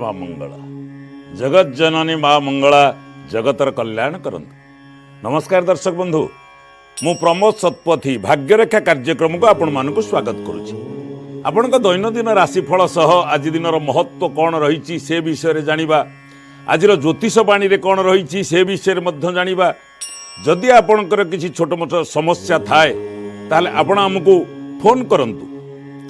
ମା ମଙ୍ଗଳା जगत जननी माँ मंगला जगतर कल्याण करंतु। नमस्कार दर्शक बंधु, मु प्रमोद सतपथी भाग्यरेखा कार्यक्रम को आपण मानक स्वागत करुछि। आपण दैनंदिन राशिफल सह आज दिन महत्व कौन रही से विषय जानिबा, आज ज्योतिष बाणी रे कौन रही से विषय मध्य जानिबा। जदि आपणकर किसी छोट मोट समस्या थाए ताले आपण हमकु फोन करंतु।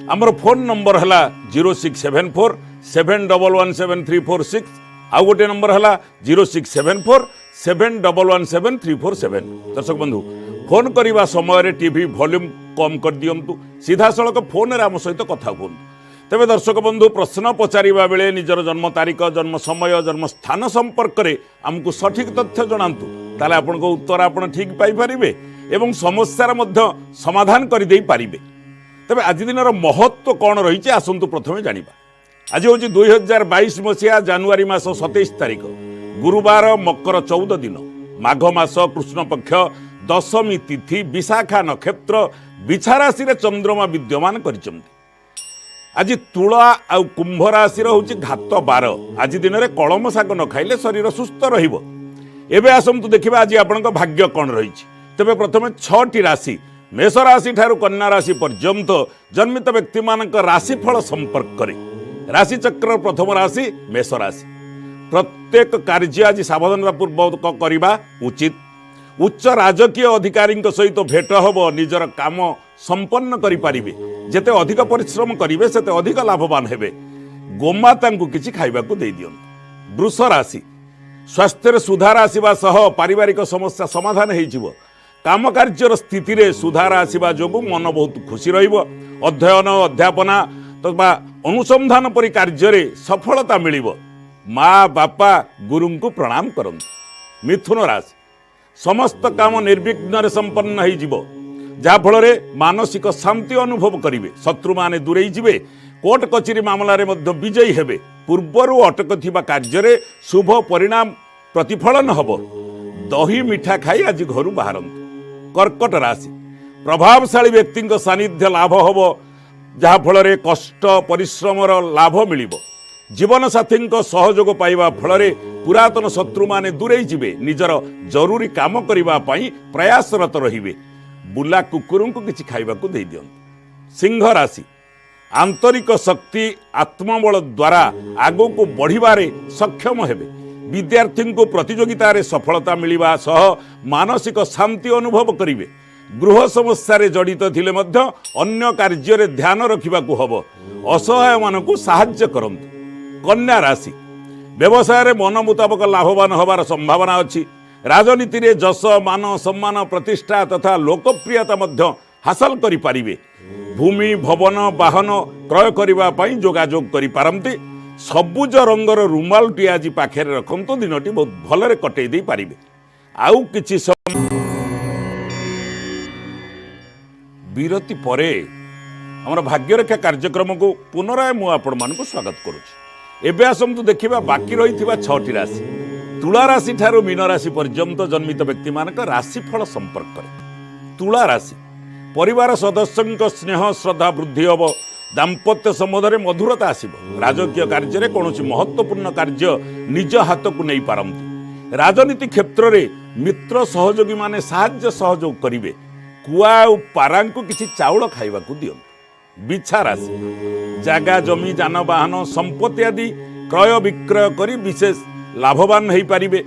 आमर फोन नंबर है 0674 7117 आउ गोटे नंबर है 0674 7117 दर्शक बंधु, फोन करने समय टीवी वॉल्यूम कम कर दिंतु, सीधा सड़क फोन रे आम सहित कथा हूँ। तेरे दर्शक बंधु, प्रश्न पचारिबा बेले निजर जन्म तारीख, जन्म समय, जन्म स्थान संपर्क में आमको सठिक तथ्य जनातु, ताले आपन को उत्तर आप ठीक पाइपारे एवं समस्यार मध्य समाधान कर दे पारिबे। तेरे आज दिन महत्व कौन रही आसतु प्रथमे जानिबा। आज हूँ 2022 मसीहा जानुआरी मास 27 तारिख गुरुवार, मकर 14 दिन, माघ मास कृष्ण पक्ष दशमी तिथि, विशाखा नक्षत्र, बिछा राशि रे चंद्रमा विद्यमान करिसेंती। आज तुला आउ कुंभ राशि हूँ घात 12। आज दिन में कलम शाग न खाइले शरीर सुस्थ रहिबो। एबे आसंतु देखिबा आज आपनक भाग्य कौन रही। तेबे प्रथमे 6टी राशि मेष राशि ठारू कन्या राशि पर्यंत जन्मित व्यक्ति मानक राशिफल संपर्क करे। राशि चक्र प्रथम राशि मेष राशि। प्रत्येक कार्य आज सावधानता पूर्वक करवा उचित। उच्च राजकीय अधिकारी सहित भेट हम, निजर काम संपन्न करें। जेते अधिक परिश्रम करेंगे सेते अधिक लाभवान हेबे। गोमाता को किसी खाइबा को दे दियंतु। वृष राशि, स्वास्थ्य सुधार आसवा सह पारिवारिक समस्या समाधान हो। काम कार्यर स्थिति रे सुधार आसवा जोगु मन बहुत खुशी रहिबो। अध्ययन, अध्यापना तथा अनुसंधान परि कार्य रे सफलता मिलिबो। माँ बापा गुरु को प्रणाम करंतु। मिथुन राशि, समस्त काम निर्विघ्न संपन्न हो जिवो, जहा फल मानसिक शांति अनुभव करिवे। शत्रु माने दूरेई जिवे। कोर्ट कचेरी मामला रे मध्य विजयी हेबे। पूर्वरु अटकथिबा कार्य रे शुभ परिणाम प्रतिफलन हबो। दही मिठा खाई आज घरु बाहरंतु। कर्कट राशि, प्रभावशाली व्यक्ति सानिध्य लाभ हबो, जहा फल कष्ट परिश्रमर लाभ मिलिबो। जीवन साथी सहयोग पाइबा फल पुरातन शत्रु माने दूरेई जिवे। निजर जरूरी काम करिबा पई प्रयासरत रहिबे। बुला कुकुर को किसी खाइबा को दे दियंतु। सिंह राशि, आंतरिक शक्ति आत्मबल द्वारा आगो को बढ़िबारे सक्षम हेबे। विद्यार्थी को प्रतियोगिता रे सफलता मिलिबा सह मानसिक शांति अनुभव करिवे। गृह समस्या रे जड़ित थिले मध्य अन्य कार्य रे ध्यान रखिबा को हबो। असहाय मानकु साहाय्य करंतु। कन्या राशि, व्यवसाय रे मन मुताबक लाभवान होबार संभावना अछि। राजनीति रे जस, मान, सम्मान, प्रतिष्ठा तथा लोकप्रियता मध्य हासिल करि पारिबे। भूमि, भवन, वाहन क्रय करिबा पई जोगाजोग करि पारंती। सबुज रंगर रुमालटी आज पाखे रखंतु। दिनटी बहुत भलरे कटै दे पारिबे। आउ किछि विरति परे हमर भाग्यरेखा कार्यक्रम को पुनराय मु आपण मानकु स्वागत करूछि। एबे आसंतु देखिबा बाकी रहिथिबा 6टी राशि। तुला राशि ठारू मीन राशि पर्यंत जन्मित व्यक्ति मानक राशिफल संपर्क करे। तुला राशि, परिवार सदस्यଙ୍କ स्नेह श्रद्धा वृद्धि हब। दाम्पत्य संबंध में मधुरता आसिबो। राजकीय कार्य रे कोनोसी महत्वपूर्ण कार्य निज हाथ को नहीं पारंती। राजनीति क्षेत्र रे मित्र सहयोगी माने साहाय्य सहयोग करिवे। कुआ और पारा को किसी चाउल खाइबा को दियंतु। बिछा राशि, जागा जमी, जानवाहन, संपत्ति आदि क्रय विक्रय करी विशेष लाभवान हो पारिबे।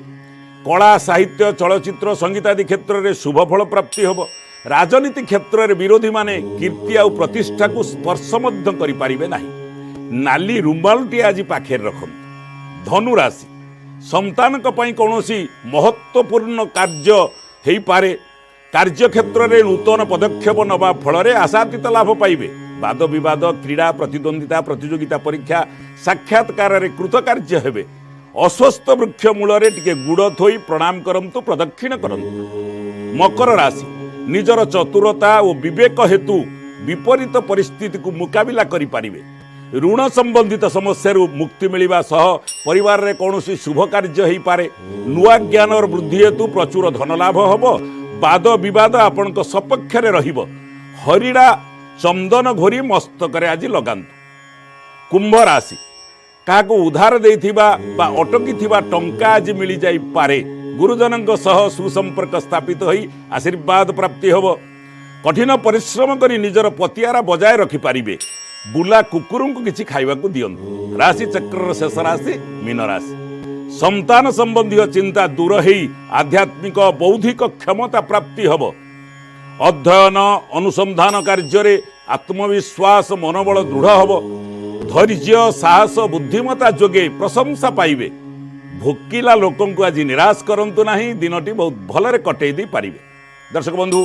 कला, साहित्य, चलचित्र, संगीत आदि क्षेत्र में शुभफल प्राप्ति होब। राजनीति क्षेत्र में विरोधी माने कीर्ति और प्रतिष्ठा को स्पर्श मध्य करि पारिबे नाही। नाली रुमालटी आज पाखे रखंतु। धनु राशि, संतान कौनसी महत्वपूर्ण कार्य हो पारे। कार्य क्षेत्र में नूतन पदक्षेप नवा फल आशातीत लाभ पाइबे। वाद विवाद, क्रीड़ा प्रतिद्वंदिता, प्रतियोगिता परीक्षा, साक्षात्कार रे कृतकार्य हेबे। अस्वस्थ वृक्ष मूल टिके गुड़ थोई प्रणाम करंतु, प्रदक्षिण करंतु। मकर राशि, निजर चतुरता और विवेक हेतु विपरीत परिस्थिति को मुकाबिला करि पारिबे। ऋण संबंधित समस्या मुक्ति मिलिबा सह परिवार रे कौनसी शुभ कार्य हो पारे। नुआ ज्ञान और वृद्धि हेतु प्रचुर धन लाभ हबो। वाद विवाद आपण सपक्ष रहिबो। हरिड़ा चंदन घोरी मस्तक आज लगांतु। कुंभ राशि, କାହାକୁ ଉଧାର ଦେଇଥିବା ବା ଅଟକିଥିବା ଟଙ୍କା ଆଜି ମିଳିଯାଇପାରେ। ଗୁରୁଜନଙ୍କ ସହ ସୁସମ୍ପର୍କ ସ୍ଥାପିତ ହୋଇ ଆଶୀର୍ବାଦ ପ୍ରାପ୍ତି ହେବ। କଠିନ ପରିଶ୍ରମ କରି ନିଜର ପତିଆରା ବଜାୟ ରଖିପାରିବେ। ବୁଲା କୁକୁରଙ୍କୁ କିଛି ଖାଇବାକୁ ଦିଅନ୍ତୁ। ରାଶି ଚକ୍ରର ଶେଷ ରାଶି ମୀନ ରାଶି। ସନ୍ତାନ ସମ୍ବନ୍ଧୀୟ ଚିନ୍ତା ଦୂର ହେଇ ଆଧ୍ୟାତ୍ମିକ ବୌଦ୍ଧିକ କ୍ଷମତା ପ୍ରାପ୍ତି ହେବ। ଅଧ୍ୟୟନ ଅନୁସନ୍ଧାନ କାର୍ଯ୍ୟରେ ଆତ୍ମବିଶ୍ୱାସ ମନୋବଳ ଦୃଢ଼ ହେବ। ଧୈର୍ଯ୍ୟ ସାହସ ବୁଦ୍ଧିମତା ଯୋଗେ ପ୍ରଶଂସା ପାଇବେ। ଭୋକିଲା ଲୋକଙ୍କୁ ଆଜି ନିରାଶ କରନ୍ତୁ ନାହିଁ। ଦିନଟି ବହୁତ ଭଲରେ କଟେଇ ଦେଇପାରିବେ। ଦର୍ଶକ ବନ୍ଧୁ,